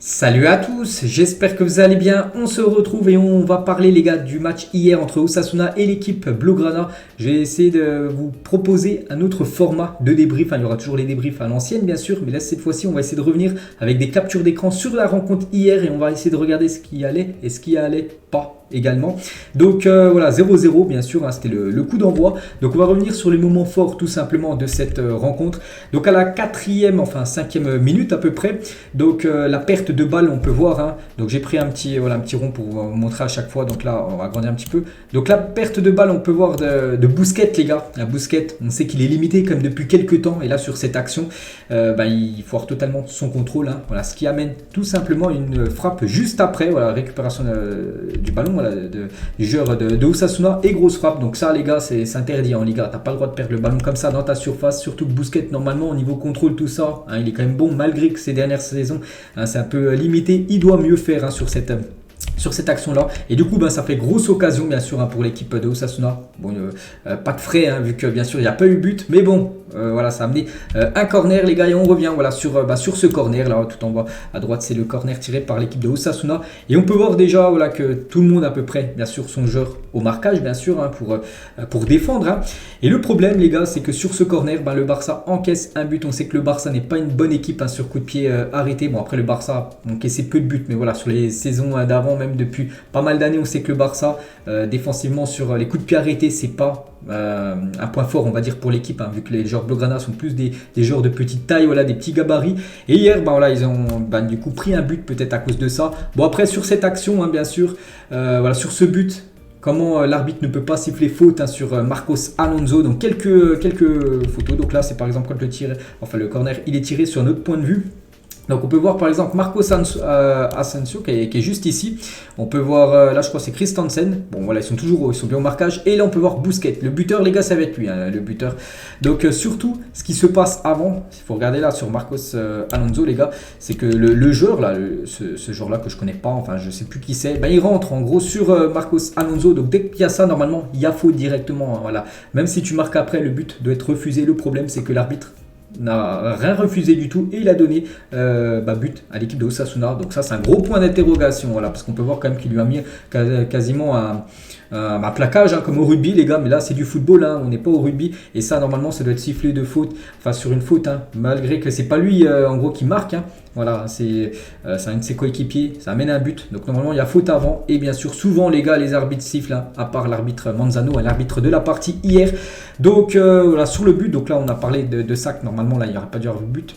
Salut à tous, j'espère que vous allez bien. On se retrouve et on va parler les gars du match hier entre Osasuna et l'équipe Blaugrana. Je vais essayer de vous proposer un autre format de débrief. Enfin, il y aura toujours les débriefs à l'ancienne bien sûr, mais là cette fois-ci on va essayer de revenir avec des captures d'écran sur la rencontre hier et on va essayer de regarder ce qui allait et ce qui allait pas également. Donc voilà, 0-0 bien sûr, hein, c'était le coup d'envoi. Donc on va revenir sur les moments forts tout simplement de cette rencontre. Donc à la 4e, enfin 5e minute à peu près, donc la perte de balle on peut voir, hein. Donc j'ai pris un petit rond pour vous montrer à chaque fois, donc là on va agrandir un petit peu. Donc la perte de balle on peut voir de Busquets les gars, la Busquets on sait qu'il est limité comme depuis quelques temps et là sur cette action il foire totalement son contrôle, hein. Voilà, ce qui amène tout simplement une frappe juste après, voilà, récupération du ballon, voilà, du joueur de Osasuna et grosse frappe. Donc ça les gars c'est interdit en Liga, t'as pas le droit de perdre le ballon comme ça dans ta surface, surtout que Busquets normalement au niveau contrôle tout ça, hein, il est quand même bon malgré que ces dernières saisons, hein, c'est un peu limité, il doit mieux faire, hein, sur cette action là et du coup ça fait grosse occasion bien sûr, hein, pour l'équipe de Osasuna. Bon, pas de frais, hein, vu que bien sûr il n'y a pas eu but, mais bon voilà, ça a amené un corner les gars et on revient voilà sur ce corner là tout en bas à droite, c'est le corner tiré par l'équipe de Osasuna et on peut voir déjà voilà que tout le monde à peu près bien sûr son joueur au marquage bien sûr, hein, pour défendre, hein. Et le problème les gars c'est que sur ce corner le Barça encaisse un but. On sait que le Barça n'est pas une bonne équipe, hein, sur coup de pied arrêté. Bon après le Barça encaissait peu de buts, mais voilà sur les saisons d'avant, même depuis pas mal d'années, on sait que le Barça défensivement sur les coups de pied arrêtés c'est pas un point fort on va dire pour l'équipe, hein, vu que les joueurs Blaugrana sont plus des joueurs de petite taille, voilà, des petits gabarits. Et hier voilà, ils ont du coup pris un but peut-être à cause de ça. Bon après sur cette action, hein, bien sûr voilà, sur ce but, comment l'arbitre ne peut pas siffler faute, hein, sur Marcos Alonso. Donc quelques photos. Donc là c'est par exemple quand le corner il est tiré sur notre point de vue. Donc on peut voir par exemple Marcos Asensio qui est juste ici. On peut voir là je crois c'est Christensen. Bon voilà, ils sont bien au marquage. Et là on peut voir Busquets. Le buteur les gars ça va être lui, hein, le buteur. Donc surtout ce qui se passe avant, il faut regarder là sur Marcos Alonso les gars, c'est que le joueur là, ce joueur là que je connais pas, enfin je sais plus qui c'est, il rentre en gros sur Marcos Alonso. Donc dès qu'il y a ça normalement il y a faute directement, hein, voilà. Même si tu marques après, le but doit être refusé. Le problème c'est que l'arbitre n'a rien refusé du tout et il a donné but à l'équipe de Osasuna. Donc ça c'est un gros point d'interrogation, voilà, parce qu'on peut voir quand même qu'il lui a mis quasiment un plaquage, hein, comme au rugby les gars, mais là c'est du football, hein, on n'est pas au rugby et ça normalement ça doit être sifflé de faute, enfin sur une faute, hein, malgré que c'est pas lui en gros qui marque, hein. Voilà, c'est un de ses coéquipiers, ça amène un but. Donc normalement il y a faute avant. Et bien sûr souvent les gars les arbitres sifflent, hein, à part l'arbitre Manzano, l'arbitre de la partie hier. Donc voilà, sur le but, donc là on a parlé de ça, que normalement là il n'y aurait pas dû avoir but.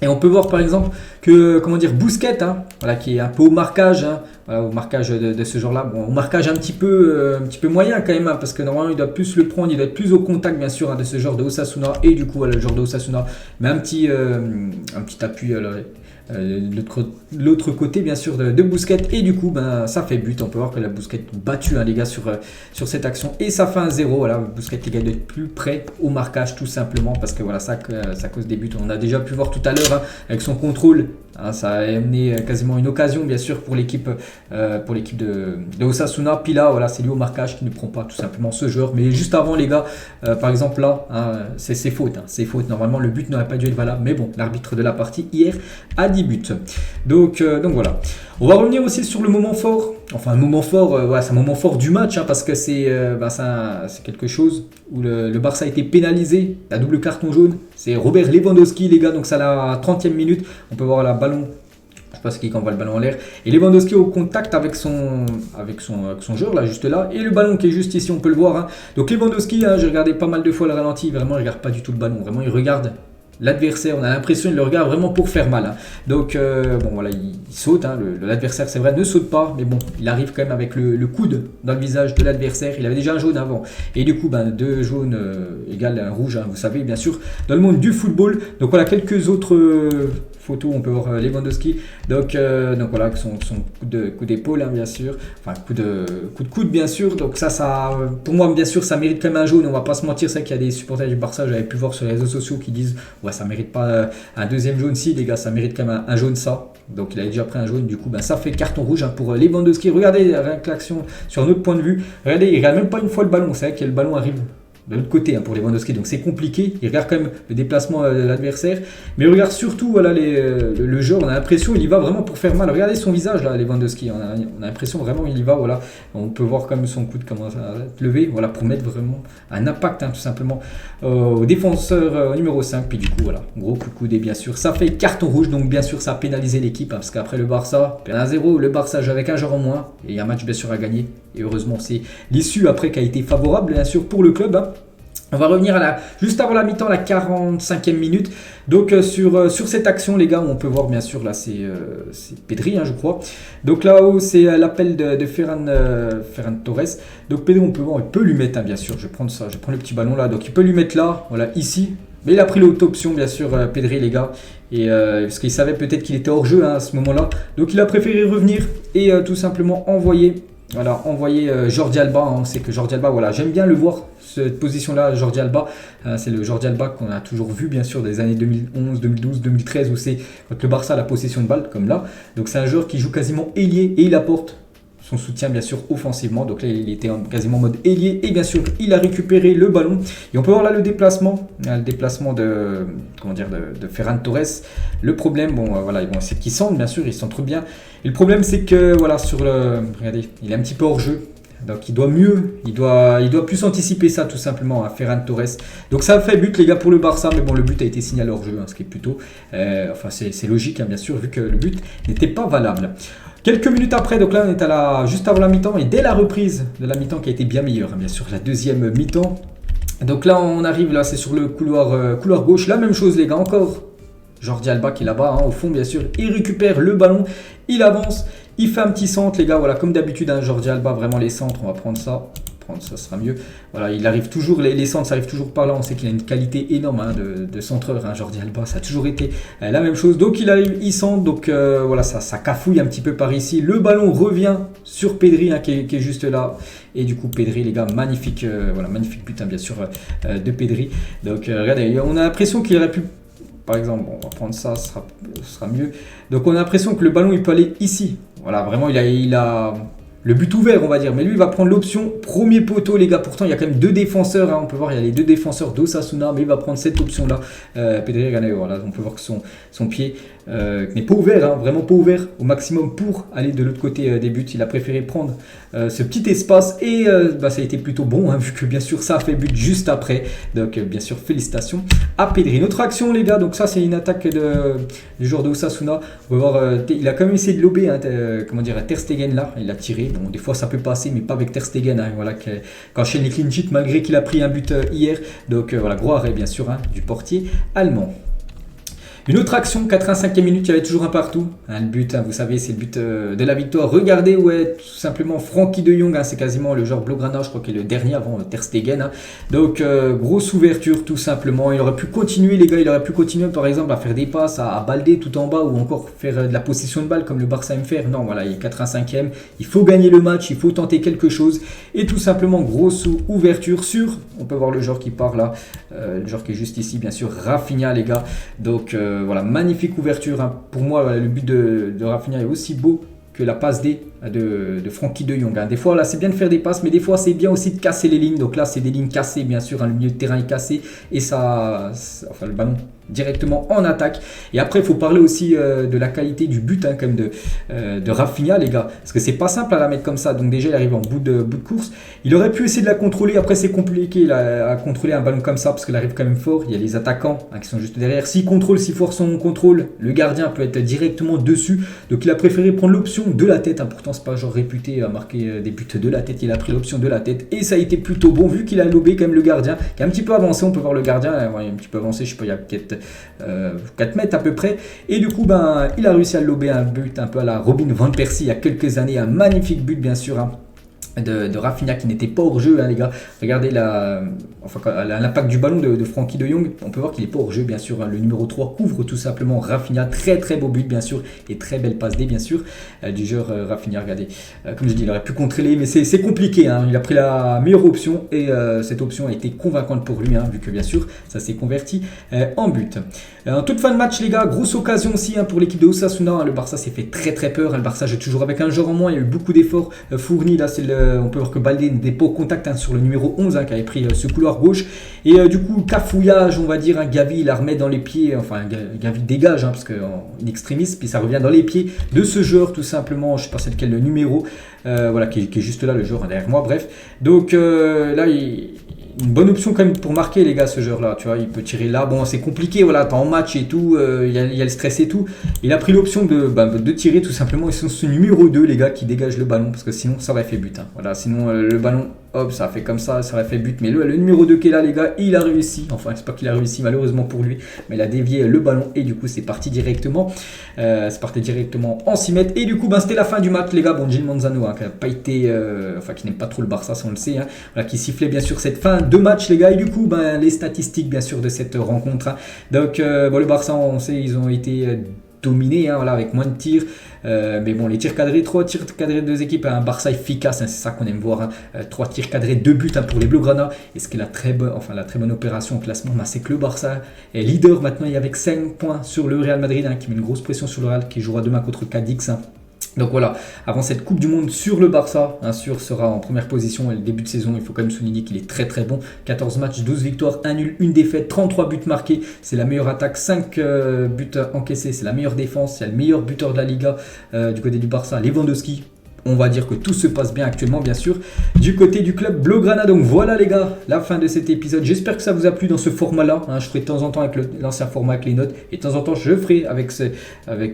Et on peut voir par exemple que, Busquets, hein, voilà, qui est un peu au marquage, hein, voilà, au marquage de ce genre-là. Bon, au marquage un petit peu moyen quand même, hein, parce que normalement il doit plus le prendre, il doit être plus au contact bien sûr, hein, de ce genre de Osasuna. Et du coup, voilà, le genre de Osasuna, mais un petit appui l'autre côté bien sûr de Busquets. Et du coup, ça fait but. On peut voir que la Busquets battu, hein, les gars, sur cette action. Et ça fait un 0. Voilà, Busquets les gars doit être plus près au marquage tout simplement, parce que voilà, ça cause des buts. On a déjà pu voir tout à l'heure, hein, avec son contrôle, hein, ça a amené quasiment une occasion bien sûr pour l'équipe de Osasuna. Puis là voilà, c'est lui au marquage qui ne prend pas tout simplement ce joueur. Mais juste avant les gars, par exemple là, hein, c'est faute, hein, c'est faute. Normalement le but n'aurait pas dû être valable, mais bon, l'arbitre de la partie hier a 10 buts. Donc voilà. On va revenir aussi sur le moment fort. Enfin, un moment fort, c'est un moment fort du match, hein, parce que c'est quelque chose où le Barça a été pénalisé. La double carton jaune, c'est Robert Lewandowski, les gars. Donc, ça à la 30e minute. On peut voir la ballon. Je sais pas ce qui envoie le ballon en l'air. Et Lewandowski au contact avec son joueur, là, juste là. Et le ballon qui est juste ici, on peut le voir, hein. Donc, Lewandowski, hein, j'ai regardé pas mal de fois le ralenti. Vraiment, il regarde pas du tout le ballon. Vraiment, il regarde l'adversaire, on a l'impression qu'il le regarde vraiment pour faire mal, hein. Donc voilà, il saute, hein, l'adversaire c'est vrai ne saute pas, mais bon, il arrive quand même avec le coude dans le visage de l'adversaire. Il avait déjà un jaune avant et du coup deux jaunes égale un rouge, hein, vous savez bien sûr dans le monde du football. Donc voilà quelques autres photos, on peut voir Lewandowski, donc voilà avec son coup d'épaule, hein, bien sûr, enfin coup de coude bien sûr. Donc ça pour moi bien sûr ça mérite quand même un jaune, on va pas se mentir. C'est qu'il y a des supporters du Barça, j'avais pu voir sur les réseaux sociaux, qui disent ouais ça mérite pas un deuxième jaune. Si les gars, ça mérite quand même un jaune ça. Donc il avait déjà pris un jaune, du coup ça fait carton rouge, hein, pour Lewandowski. Regardez rien que l'action sur un autre point de vue, regardez, il regarde même pas une fois le ballon. C'est vrai que le ballon arrive de l'autre côté pour Lewandowski, donc c'est compliqué. Il regarde quand même le déplacement de l'adversaire, mais il regarde surtout voilà, le jeu. On a l'impression qu'il y va vraiment pour faire mal. Regardez son visage là, Lewandowski. On a l'impression vraiment qu'il y va. Voilà. On peut voir quand même son coude commence à lever, voilà, pour mettre vraiment un impact tout simplement au défenseur numéro 5. Puis du coup, voilà, gros coup de coude et bien sûr, ça fait carton rouge. Donc bien sûr, ça a pénalisé l'équipe parce qu'après le Barça, 1-0, le Barça joue avec un joueur en moins et il y a un match bien sûr à gagner. Et heureusement, c'est l'issue après qui a été favorable bien sûr pour le club. On va revenir juste avant la mi-temps, la 45e minute. Donc sur cette action, les gars, on peut voir bien sûr, là c'est Pedri, je crois. Donc là-haut, c'est l'appel de Ferran Torres. Donc Pedri, on peut voir, il peut lui mettre, bien sûr, je vais prendre ça, je prends le petit ballon là. Donc il peut lui mettre là, voilà, ici. Mais il a pris l'autre option, bien sûr, Pedri, les gars. Et parce qu'il savait peut-être qu'il était hors jeu à ce moment-là. Donc il a préféré revenir et tout simplement envoyer Jordi Alba. On sait que Jordi Alba, voilà, j'aime bien le voir, cette position-là, Jordi Alba. C'est le Jordi Alba qu'on a toujours vu, bien sûr, des années 2011, 2012, 2013, où c'est quand le Barça a la possession de balle, comme là. Donc c'est un joueur qui joue quasiment ailier et il apporte son soutien, bien sûr, offensivement. Donc là, il était quasiment en mode ailier. Et bien sûr, il a récupéré le ballon. Et on peut voir là le déplacement de Ferran Torres. Le problème, c'est qu'il centre, bien sûr, il centre bien. Et le problème, c'est que, voilà, regardez, il est un petit peu hors jeu. Donc il doit mieux, il doit plus anticiper ça tout simplement à Ferran Torres. Donc ça a fait but les gars pour le Barça, mais bon, le but a été signalé hors jeu, ce qui est plutôt, c'est logique bien sûr, vu que le but n'était pas valable. Quelques minutes après, donc là on est juste avant la mi-temps et dès la reprise de la mi-temps qui a été bien meilleure, bien sûr la deuxième mi-temps. Donc là on arrive, là c'est sur le couloir gauche, la même chose les gars, encore Jordi Alba qui est là-bas, au fond bien sûr, il récupère le ballon, il avance, il fait un petit centre les gars, voilà comme d'habitude, Jordi Alba, vraiment les centres, on va prendre ça. Ça sera mieux. Voilà, il arrive toujours, les centres, ça arrive toujours par là. On sait qu'il a une qualité énorme de centreur, Jordi Alba. Ça a toujours été la même chose. Donc il arrive, il centre. Donc voilà, ça cafouille un petit peu par ici. Le ballon revient sur Pedri qui est juste là. Et du coup, Pedri, les gars, magnifique but, bien sûr, de Pedri. Donc regardez, on a l'impression qu'il aurait pu. Par exemple, on va prendre ça, ce sera mieux. Donc on a l'impression que le ballon, il peut aller ici. Voilà, vraiment, il a le but ouvert, on va dire. Mais lui, il va prendre l'option premier poteau, les gars. Pourtant, il y a quand même deux défenseurs. On peut voir, il y a les deux défenseurs d'Osasuna. Mais il va prendre cette option-là. Pedri, regardez, voilà, on peut voir que son pied n'est pas ouvert, vraiment pas ouvert au maximum pour aller de l'autre côté des buts. Il a préféré prendre ce petit espace. Et ça a été plutôt bon, vu que bien sûr, ça a fait but juste après. Donc, bien sûr, félicitations à Pedri. Notre action, les gars. Donc, ça, c'est une attaque du joueur d'Osasuna. On va voir, il a quand même essayé de lober, Ter Stegen là. Il a tiré. Bon, des fois ça peut passer, mais pas avec Ter Stegen, voilà, qui enchaîne les clean sheets malgré qu'il a pris un but hier. Donc voilà, gros arrêt bien sûr du portier allemand. Une autre action, 85e minute, il y avait toujours un partout. Le but, vous savez, c'est le but de la victoire. Regardez, tout simplement, Frenkie de Jong, c'est quasiment le joueur Blaugrana, je crois qu'il est le dernier avant Ter Stegen. Donc, grosse ouverture, tout simplement. Il aurait pu continuer, les gars, par exemple, à faire des passes, à balder tout en bas ou encore faire de la possession de balle comme le Barça aime faire. Non, voilà, il est 85e. Il faut gagner le match, il faut tenter quelque chose. Et tout simplement, grosse ouverture on peut voir le joueur qui part là, le joueur qui est juste ici, bien sûr, Rafinha, les gars. Donc, voilà, magnifique ouverture. Pour moi, le but de Rafinha est aussi beau que la passe de Frenkie de Jong. Des fois, là, c'est bien de faire des passes, mais des fois, c'est bien aussi de casser les lignes. Donc là, c'est des lignes cassées, bien sûr. Le milieu de terrain est cassé et le ballon directement en attaque. Et après, il faut parler aussi de la qualité du but, comme de Rafinha, les gars. Parce que c'est pas simple à la mettre comme ça. Donc déjà, il arrive en bout de course. Il aurait pu essayer de la contrôler. Après, c'est compliqué là, à contrôler un ballon comme ça parce qu'il arrive quand même fort. Il y a les attaquants qui sont juste derrière. S'il force son contrôle, le gardien peut être directement dessus. Donc il a préféré prendre l'option de la tête. Pourtant, c'est pas genre réputé à marquer des buts de la tête. Il a pris l'option de la tête. Et ça a été plutôt bon vu qu'il a lobé quand même le gardien qui a un petit peu avancé. On peut voir le gardien. Il a un petit peu avancé. Je sais pas, il y a peut-être 4 mètres à peu près, et du coup il a réussi à lober un but un peu à la Robin van Persie il y a quelques années, un magnifique but bien sûr de Rafinha qui n'était pas hors jeu, les gars. Regardez l'impact du ballon de Frenkie de Jong. On peut voir qu'il n'est pas hors jeu, bien sûr. Le numéro 3 couvre tout simplement Rafinha. Très très beau but, bien sûr. Et très belle passe D, bien sûr, du joueur Rafinha. Regardez, comme je dis, il aurait pu contrôler, mais c'est compliqué. Il a pris la meilleure option et cette option a été convaincante pour lui, vu que bien sûr ça s'est converti en but. En toute fin de match, les gars, grosse occasion aussi pour l'équipe de Osasuna. Le Barça s'est fait très très peur. Le Barça joue toujours avec un joueur en moins. Il y a eu beaucoup d'efforts fournis. Là, c'est le on peut voir que Baldé n'est pas au contact sur le numéro 11 qui avait pris ce couloir gauche. Et du coup, cafouillage, on va dire, Gavi, il la remet dans les pieds, enfin Gavi dégage, parce qu'en extrémiste, puis ça revient dans les pieds de ce joueur tout simplement, je sais pas c'est lequel le numéro, voilà, qui est juste là, le joueur derrière moi, bref. Donc là, une bonne option quand même pour marquer les gars, ce joueur là, tu vois, il peut tirer là, bon c'est compliqué, voilà, t'es en match et tout, il y a le stress et tout, il a pris l'option de tirer tout simplement, et c'est ce numéro 2 les gars qui dégage le ballon, parce que sinon ça aurait fait but, voilà, sinon le ballon, hop, ça a fait comme ça aurait fait but, mais le numéro 2 qui est là les gars, il a réussi, enfin c'est pas qu'il a réussi malheureusement pour lui, mais il a dévié le ballon, et du coup c'est parti directement, en 6 mètres, et du coup c'était la fin du match les gars, bon Gil Manzano, qui n'a pas été, qui n'aime pas trop le Barça, ça on le sait, voilà, qui sifflait bien sûr cette fin de match les gars, et du coup les statistiques bien sûr de cette rencontre, donc le Barça on sait ils ont été dominés, voilà, avec moins de tirs, mais bon les tirs cadrés, 3 tirs cadrés de deux équipes, un Barça efficace, c'est ça qu'on aime voir, 3 tirs cadrés, 2 buts pour les Blaugrana, et ce qui est la très bonne opération au classement, c'est que le Barça est leader maintenant, il y a avec 5 points sur le Real Madrid, qui met une grosse pression sur le Real, qui jouera demain contre Cadix, donc voilà, avant cette Coupe du Monde sur le Barça, sera en première position, et le début de saison, il faut quand même souligner qu'il est très très bon, 14 matchs, 12 victoires, 1 nul, 1 défaite, 33 buts marqués, c'est la meilleure attaque, 5 buts encaissés, c'est la meilleure défense, c'est le meilleur buteur de la Liga du côté du Barça, Lewandowski. On va dire que tout se passe bien actuellement, bien sûr, du côté du club Blaugrana. Donc voilà les gars, la fin de cet épisode. J'espère que ça vous a plu dans ce format-là. Je ferai de temps en temps avec l'ancien format avec les notes. Et de temps en temps, je ferai avec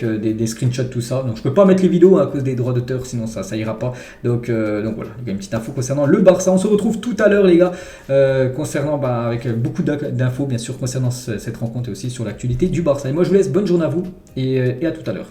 des screenshots, tout ça. Donc je peux pas mettre les vidéos à cause des droits d'auteur, sinon ça ira pas. Donc voilà, il y a une petite info concernant le Barça. On se retrouve tout à l'heure les gars, concernant avec beaucoup d'infos, bien sûr, concernant cette rencontre et aussi sur l'actualité du Barça. Et moi je vous laisse, bonne journée à vous et à tout à l'heure.